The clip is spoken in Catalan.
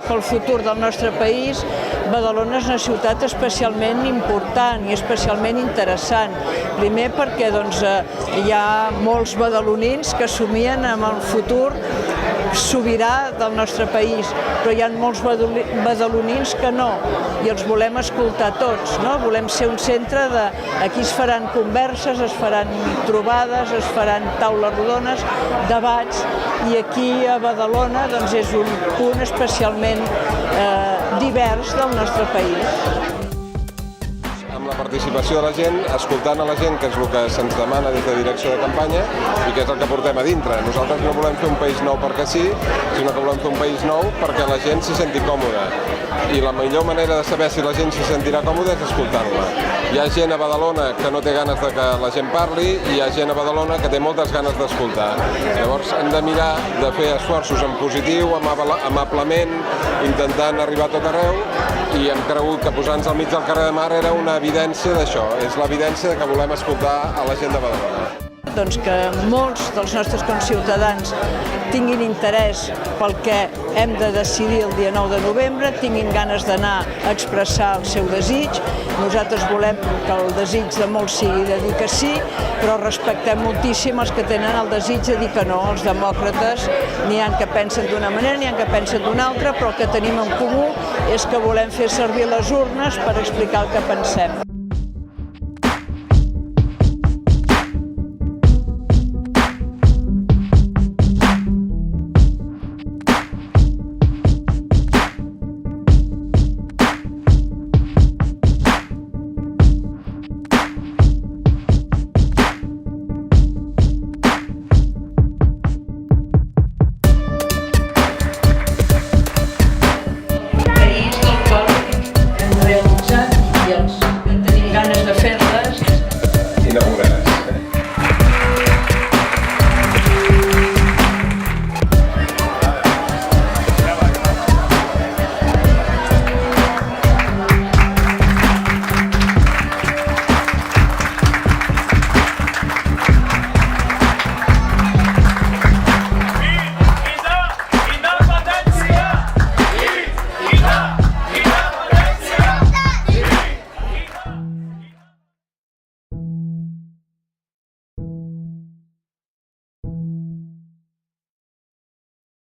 Pel futur del nostre país, Badalona és una ciutat especialment important i especialment interessant. Primer perquè hi ha molts badalonins que somien amb el futur sobirà del nostre país, però hi ha molts badalonins que no, i els volem escoltar tots, no? Volem ser un centre de... Aquí es faran converses, es faran trobades, es faran taules rodones, debats, i aquí a Badalona és un punt especialment divers del nostre país. Amb la participació de la gent, escoltant a la gent, que és el que se'ns demana des de direcció de campanya i que és el que portem a dintre. Nosaltres no volem fer un país nou perquè sí, sinó que volem fer un país nou perquè la gent s'hi senti còmoda. I la millor manera de saber si la gent s'hi sentirà còmoda és escoltant-la. Hi ha gent a Badalona que no té ganes de que la gent parli i hi ha gent a Badalona que té moltes ganes d'escoltar. Llavors hem de mirar de fer esforços en positiu, amablement, intentant arribar a tot arreu, i hem cregut que posar-nos al mig del carrer de Mar era una evidència d'això, és l'evidència que volem escoltar a la gent de Badalona. Que molts dels nostres conciutadans tinguin interès pel que hem de decidir el dia 9 de novembre, tinguin ganes d'anar a expressar el seu desig. Nosaltres volem que el desig de molts sigui de dir que sí, però respectem moltíssim els que tenen el desig de dir que no. Els demòcrates n'hi ha que pensen d'una manera, n'hi ha que pensen d'una altra, però el que tenim en comú és que volem fer servir les urnes per explicar el que pensem.